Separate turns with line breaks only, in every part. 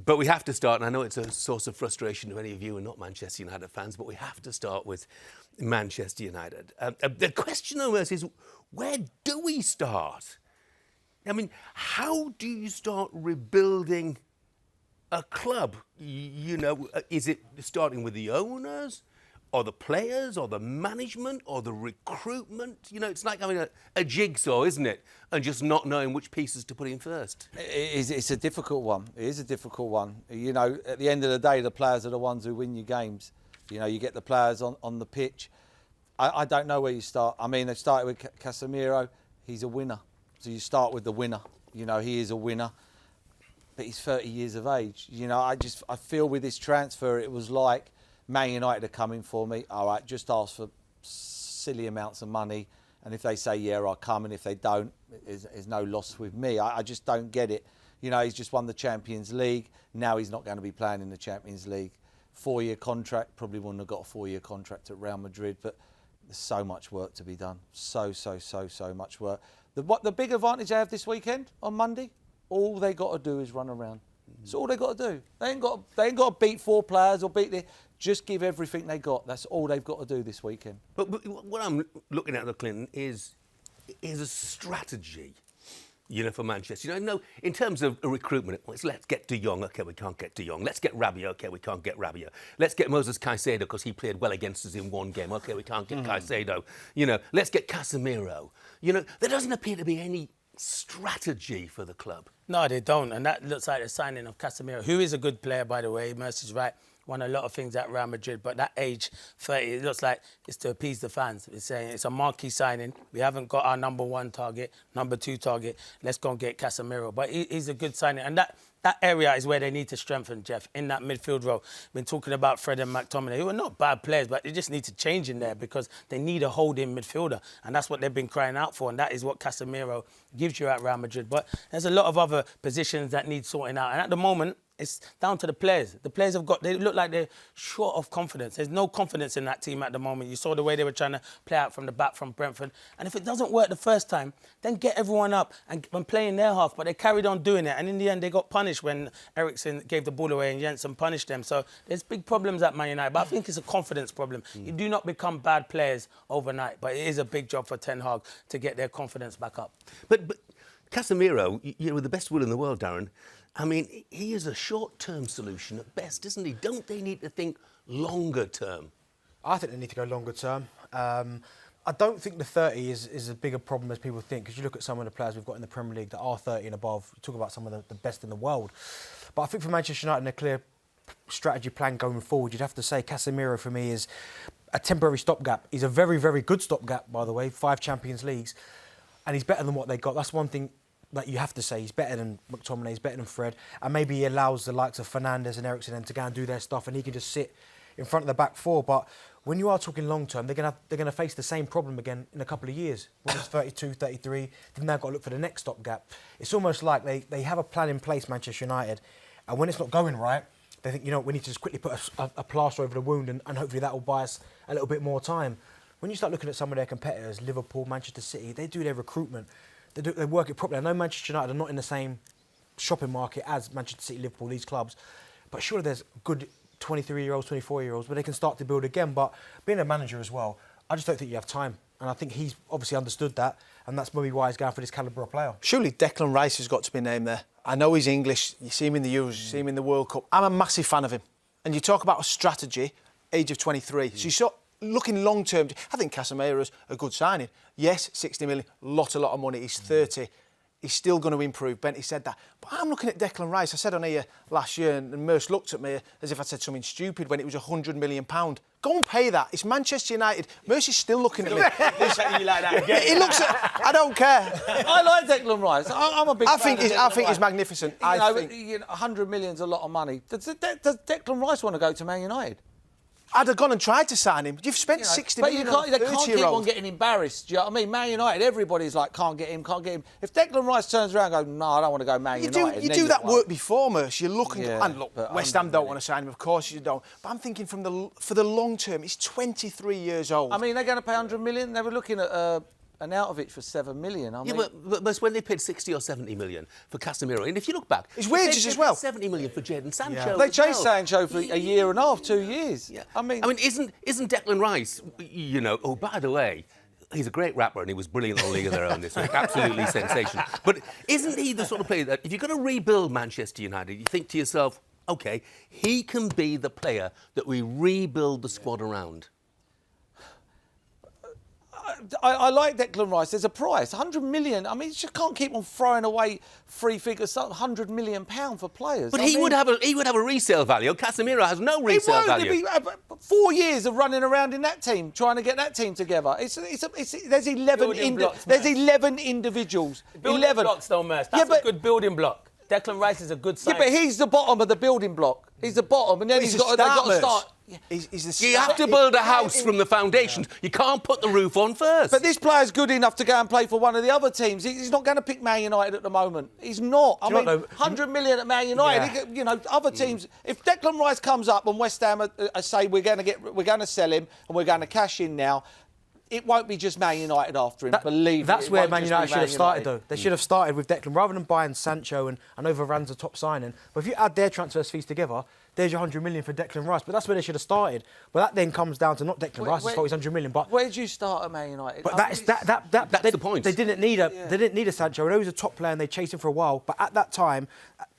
But we have to start, and I know it's a source of frustration to many of you who are not Manchester United fans, but we have to start with Manchester United. The question almost is, where do we start? I mean, how do you start rebuilding a club? You know, is it starting with the owners, or the players, or the management, or the recruitment? You know, it's like having a jigsaw, isn't it? And just not knowing which pieces to put in first.
It's a difficult one. It is a difficult one. You know, at the end of the day, the players are the ones who win your games. You know, you get the players on the pitch. I don't know where you start. I mean, they've started with Casemiro. He's a winner. So you start with the winner. You know, he is a winner. But he's 30 years of age. You know, I feel with this transfer, it was like Man United are coming for me. All right, just ask for silly amounts of money. And if they say, yeah, I'll come. And if they don't, there's no loss with me. I just don't get it. You know, he's just won the Champions League. Now he's not going to be playing in the Champions League. 4-year contract. Probably wouldn't have got a 4-year contract at Real Madrid. But there's so much work to be done. So much work. The big advantage they have this weekend on Monday, all they got to do is run around. That's all they got to do. They ain't got to beat 4 players or beat the. Just give everything they got. That's all they've got to do this weekend.
But what I'm looking at, Clinton, is a strategy, you know, for Manchester. You know, in terms of recruitment, it's let's get De Jong. OK, we can't get De Jong. Let's get Rabiot. OK, we can't get Rabiot. Let's get Moses Caicedo because he played well against us in one game. OK, we can't get Caicedo. You know, let's get Casemiro. You know, there doesn't appear to be any strategy for the club.
No, they don't. And that looks like the signing of Casemiro, who is a good player, by the way. Mercy's right. Won a lot of things at Real Madrid, but that age, 30, it looks like it's to appease the fans. It's saying it's a marquee signing. We haven't got our number 1 target, number 2 target. Let's go and get Casemiro. But he's a good signing. And that area is where they need to strengthen, Jeff, in that midfield role. Been talking about Fred and McTominay, who are not bad players, but they just need to change in there because they need a holding midfielder. And that's what they've been crying out for. And that is what Casemiro gives you at Real Madrid. But there's a lot of other positions that need sorting out. And at the moment, it's down to the players. The players they look like they're short of confidence. There's no confidence in that team at the moment. You saw the way they were trying to play out from the back from Brentford. And if it doesn't work the first time, then get everyone up and play in their half. But they carried on doing it. And in the end, they got punished when Eriksen gave the ball away and Jensen punished them. So there's big problems at Man United. But I think it's a confidence problem. You do not become bad players overnight. But it is a big job for Ten Hag to get their confidence back up.
But Casemiro, you know, with the best will in the world, Darren, I mean, he is a short-term solution at best, isn't he? Don't they need to think longer term?
I think they need to go longer term. I don't think the 30 is a bigger problem as people think, because you look at some of the players we've got in the Premier League that are 30 and above. You talk about some of the best in the world. But I think for Manchester United and a clear strategy plan going forward, you'd have to say Casemiro for me is a temporary stopgap. He's a very, very good stopgap, by the way, 5 Champions Leagues. And he's better than what they got. That's one thing that you have to say. He's better than McTominay, he's better than Fred. And maybe he allows the likes of Fernandes and Eriksen to go and do their stuff and he can just sit in front of the back 4. But when you are talking long term, they're going to face the same problem again in a couple of years. When it's 32, 33, then they've got to look for the next stopgap. It's almost like they have a plan in place, Manchester United, and when it's not going right, they think, you know, we need to just quickly put a plaster over the wound and hopefully that will buy us a little bit more time. When you start looking at some of their competitors, Liverpool, Manchester City, they do their recruitment. They work it properly. I know Manchester United are not in the same shopping market as Manchester City, Liverpool, these clubs, but surely there's good 23-year-olds, 24-year-olds where they can start to build again. But being a manager as well, I just don't think you have time. And I think he's obviously understood that, and that's maybe why he's going for this calibre of player.
Surely Declan Rice has got to be named there. I know he's English. You see him in the Euros, you see him in the World Cup. I'm a massive fan of him. And you talk about a strategy, age of 23. So you're looking long term. I think Casemiro's a good signing. Yes, 60 million, a lot of money. He's 30. He's still going to improve. Benty said that. But I'm looking at Declan Rice. I said on here last year, and Merce looked at me as if I said something stupid when it was £100 million. Go and pay that. It's Manchester United. Merce is still looking at me.
You like that again?
He looks at. I don't care.
I like Declan Rice. I'm a big fan of Declan
I think
Rice.
he's magnificent.
You know, 100 million's a lot of money. Does Declan Rice want to go to Man United?
I'd have gone and tried to sign him. You've spent 60 million on a 30-year-old.
They can't keep on getting embarrassed. Do you know what I mean? Man United, everybody's like, can't get him. If Declan Rice turns around and goes, no, I don't want to go Man United.
You do that work before, Merce. You're looking...
Yeah,
and look, West Ham don't want to sign him, of course you don't. But I'm thinking for the long term, he's 23 years old.
I mean, they're going to pay 100 million. They were looking at Arnautovic for 7 million. I mean,
but when they paid 60 or 70 million for Casemiro, and if you look back,
his wages as well.
70 million for Jadon Sancho.
they chased Sancho for a year and a half, 2 years.
Yeah.
I mean,
isn't Declan Rice? You know. Oh, by the way, he's a great rapper, and he was brilliant on League of Their Own this week. Absolutely sensational. But isn't he the sort of player that if you're going to rebuild Manchester United, you think to yourself, OK, he can be the player that we rebuild the squad around?
I like Declan Rice. There's a price, 100 million. I mean, you just can't keep on throwing away free figures, 100 million pound for players.
But he would have a resale value. Casemiro has no resale value.
4 years of running around in that team, trying to get that team together. There's 11 individuals.
Building
11
blocks, though, Merce. That's a good building block. Declan Rice is a good sign.
Yeah, but he's the bottom of the building block. He's the bottom, and then they've got to start.
He's the start.
You have to build a house from the foundations. You can't put the roof on first.
But this player's good enough to go and play for one of the other teams. He's not going to pick Man United at the moment. He's not. I mean, 100 million at Man United.
Yeah.
Other teams. If Declan Rice comes up and West Ham say we're going to sell him and we're going to cash in now, it won't be just Man United after him.
That's where Man United should have started, though. They should have started with Declan rather than buying Sancho. And I know Varane's a top signing, but if you add their transfer fees together, there's your 100 million for Declan Rice. But that's where they should have started. But that then comes down to not Declan Rice's fault. He's 100 million. But
where did you start at Man United?
But that's the point. They didn't need a Sancho. I know he was a top player and they chased him for a while. But at that time,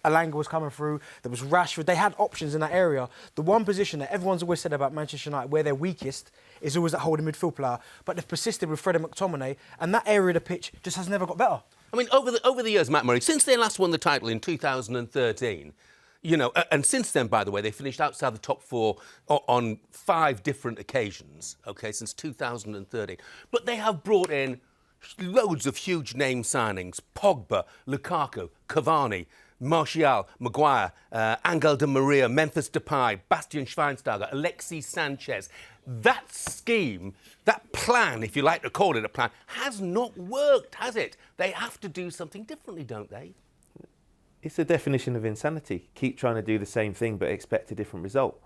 Alanga was coming through. There was Rashford. They had options in that area. The one position that everyone's always said about Manchester United, where they're weakest, is always that holding midfield player. But they've persisted with Fred and McTominay, and that area of the pitch just has never got better.
I mean, over the years, Matt Murray, since they last won the title in 2013, you know, and since then, by the way, they finished outside the top four on 5 different occasions, OK, since 2013. But they have brought in loads of huge name signings: Pogba, Lukaku, Cavani, Martial, Maguire, Angel Di Maria, Memphis Depay, Bastian Schweinsteiger, Alexis Sanchez. That scheme, that plan, if you like to call it a plan, has not worked, has it? They have to do something differently, don't they?
It's the definition of insanity. Keep trying to do the same thing but expect a different result.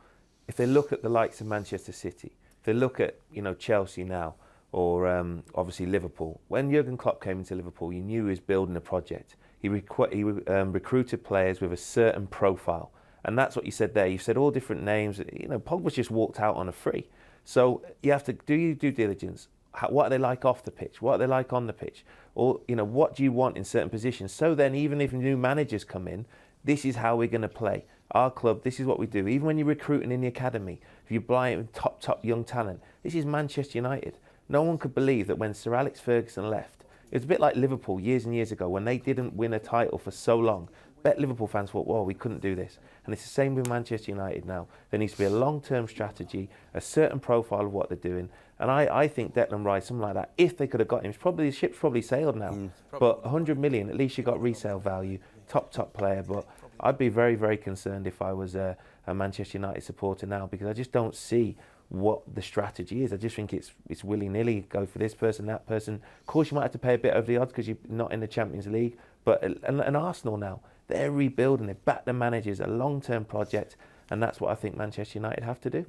If they look at the likes of Manchester City, if they look at Chelsea now, or obviously Liverpool, when Jurgen Klopp came into Liverpool, you knew he was building a project. He recruited players with a certain profile, and that's what you said there. You said all different names. Pogba just walked out on a free. So you have to do your due diligence. What are they like off the pitch? What are they like on the pitch? Or what do you want in certain positions? So then, even if new managers come in, this is how we're going to play. Our club, this is what we do. Even when you're recruiting in the academy, if you're buying top young talent, this is Manchester United. No one could believe that when Sir Alex Ferguson left, it was a bit like Liverpool years and years ago when they didn't win a title for so long. Bet Liverpool fans thought, well, we couldn't do this. And it's the same with Manchester United now. There needs to be a long-term strategy, a certain profile of what they're doing. And I think Declan Rice, something like that, if they could have got him, the ship's probably sailed now. But 100 million, at least you got resale value, top player. But I'd be very, very concerned if I was a Manchester United supporter now, because I just don't see what the strategy is. I just think it's willy-nilly, go for this person, that person. Of course, you might have to pay a bit over the odds because you're not in the Champions League. But and Arsenal now, they're rebuilding, they've backed the managers, a long-term project, and that's what I think Manchester United have to do.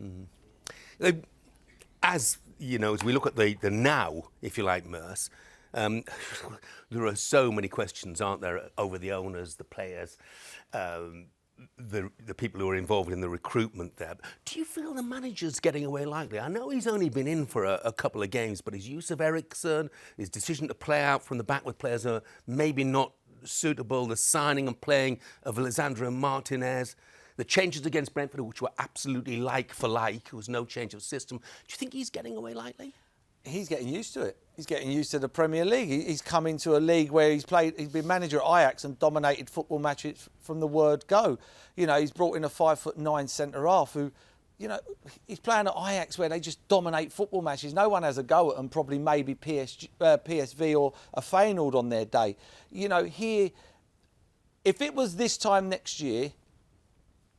As we look at the now, if you like, Merce, there are so many questions, aren't there, over the owners, the players, the people who are involved in the recruitment there. Do you feel the manager's getting away lightly? I know he's only been in for a couple of games, but his use of Eriksen, his decision to play out from the back with players who are maybe not suitable, the signing and playing of Lisandro Martinez, the changes against Brentford, which were absolutely like for like, there was no change of system. Do you think he's getting away lightly?
He's getting used to it. He's getting used to the Premier League. He's come into a league where he's been manager at Ajax and dominated football matches from the word go. He's brought in a 5'9" centre-half who, he's playing at Ajax where they just dominate football matches. No one has a go at them, probably maybe PSV or a Feyenoord on their day. Here, if it was this time next year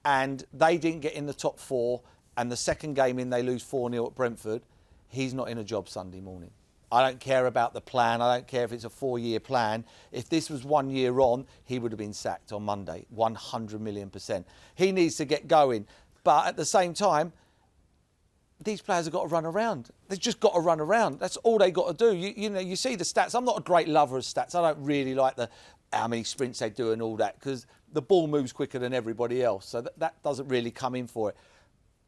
and they didn't get in the top 4 and the second game in they lose 4-0 at Brentford, he's not in a job Sunday morning. I don't care about the plan. I don't care if it's a 4-year plan. If this was 1 year on, he would have been sacked on Monday, 100 million%. He needs to get going. But at the same time, these players have got to run around. They've just got to run around. That's all they got to do. You see the stats. I'm not a great lover of stats. I don't really like how many sprints they do and all that, because the ball moves quicker than everybody else. So that doesn't really come in for it.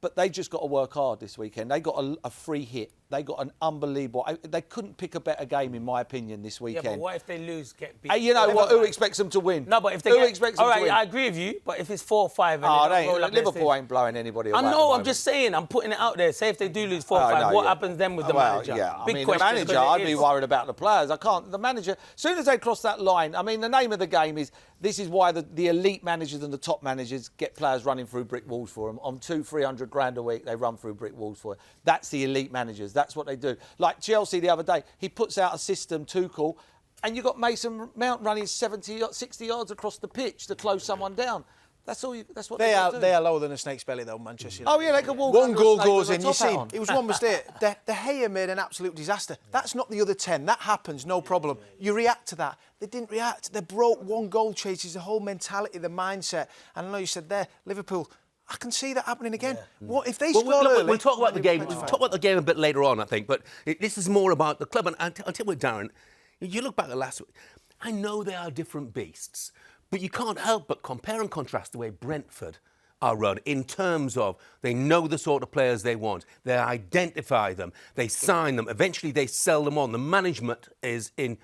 But they just got to work hard this weekend. They got a free hit. They got an unbelievable... They couldn't pick a better game, in my opinion, this weekend.
Yeah, but what if they lose, get beat?
You know what? Who expects them to win?
No, but if they
Who expects them
all
to win?
right, I agree with you, but if it's 4-5...
Liverpool ain't blowing anybody away.
I know, I'm just saying, I'm putting it out there. Say if they do lose 4-5, what happens then with the manager?
Yeah,
Big
the
question,
manager, I'd be worried about the players. The manager, as soon as they cross that line, the name of the game is, this is why the elite managers and the top managers get players running through brick walls for them. On 200-300 grand a week, they run through brick walls for it. That's the elite managers. That's what they do. Like Chelsea the other day, he puts out a system, Tuchel, and you've got Mason Mount running 60 yards across the pitch to close someone down. That's all. That's what they do.
They are lower than a snake's belly, though, Manchester United.
Oh, yeah, they can walk
One
under
goal
a snake
goes
with
in,
a
you
top hat
see,
on.
it was one mistake. De Gea made an absolute disaster. That's not the other 10. That happens, no problem. You react to that. They didn't react. They broke one goal chases, the whole mentality, the mindset. And I know you said there, Liverpool... I can see that happening again. What if they score early?
We'll talk about the game. We'll talk about the game a bit later on, I think. But this is more about the club. And I'll tell you what, Darren, you look back at last week. I know they are different beasts, but you can't help but compare and contrast the way Brentford are run in terms of they know the sort of players they want. They identify them. They sign them. Eventually, they sell them on. The management is in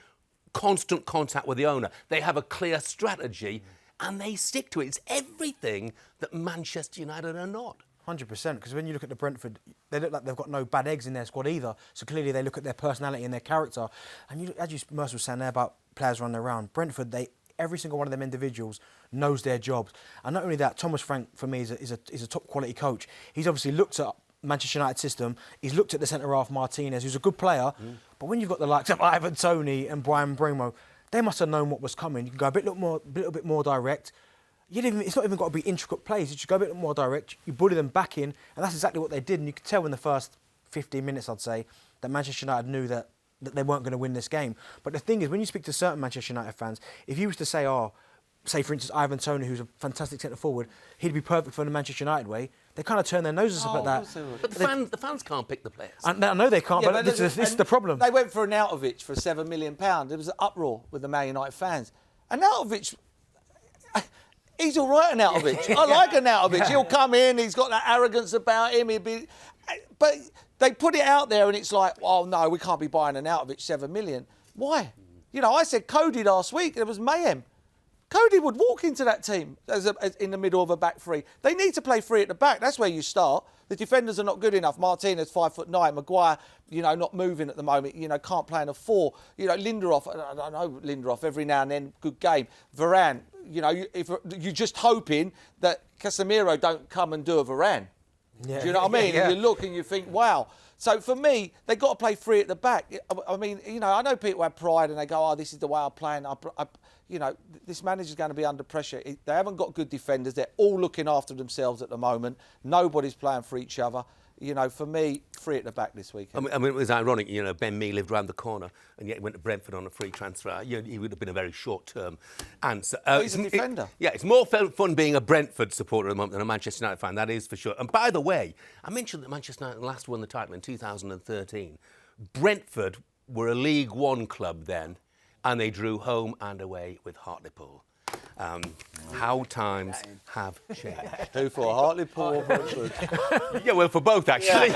constant contact with the owner. They have a clear strategy. And they stick to it. It's everything that Manchester United are not.
100%, because when you look at the Brentford, they look like they've got no bad eggs in their squad either. So clearly they look at their personality and their character. And as Mercer was saying there about players running around, Brentford, every single one of them individuals knows their jobs. And not only that, Thomas Frank, for me, is a top quality coach. He's obviously looked at Manchester United system. He's looked at the centre-half Martinez, who's a good player. But when you've got the likes of Ivan Toney and Brian Bremo, they must have known what was coming. You can go a little bit more direct. It's not even got to be intricate plays. You just go a bit more direct. You bully them back in, and that's exactly what they did. And you could tell in the first 15 minutes, I'd say, that Manchester United knew that they weren't going to win this game. But the thing is, when you speak to certain Manchester United fans, if you was to say, say for instance, Ivan Toney, who's a fantastic centre forward, he'd be perfect for the Manchester United way. They kind of turn their noses up at that.
But the fans can't pick the players.
I know they can't, but this is the problem.
They went for Arnautovic for £7 million. There was an uproar with the Man United fans. Arnautovic, he's all right, Arnautovic. I like Arnautovic. He'll come in, he's got that arrogance about him. But they put it out there and it's like, oh, no, we can't be buying Arnautovic £7 million. Why? I said Cody last week, there was mayhem. Cody would walk into that team as in the middle of a back three. They need to play three at the back. That's where you start. The defenders are not good enough. Martinez, 5'9". Maguire, not moving at the moment. Can't play in a four. Lindelof. I know Lindelof every now and then, good game. Varane. If you're just hoping that Casemiro don't come and do a Varane.
Yeah.
Do you know what I mean?
Yeah.
And you look and you think, wow. So for me, they've got to play three at the back. I know people have pride and they go, this is the way I'm playing. This manager's going to be under pressure. They haven't got good defenders. They're all looking after themselves at the moment. Nobody's playing for each other. For me, three at the back this weekend.
I mean, it was ironic, Ben Mee lived round the corner and yet he went to Brentford on a free transfer. He would have been a very short-term answer.
He's a defender.
It's more fun being a Brentford supporter at the moment than a Manchester United fan, that is for sure. And by the way, I mentioned that Manchester United last won the title in 2013. Brentford were a League One club then, and they drew home and away with Hartlepool. How times have changed.
Who for Hartlepool or Brentford?
Yeah, well, for both, actually.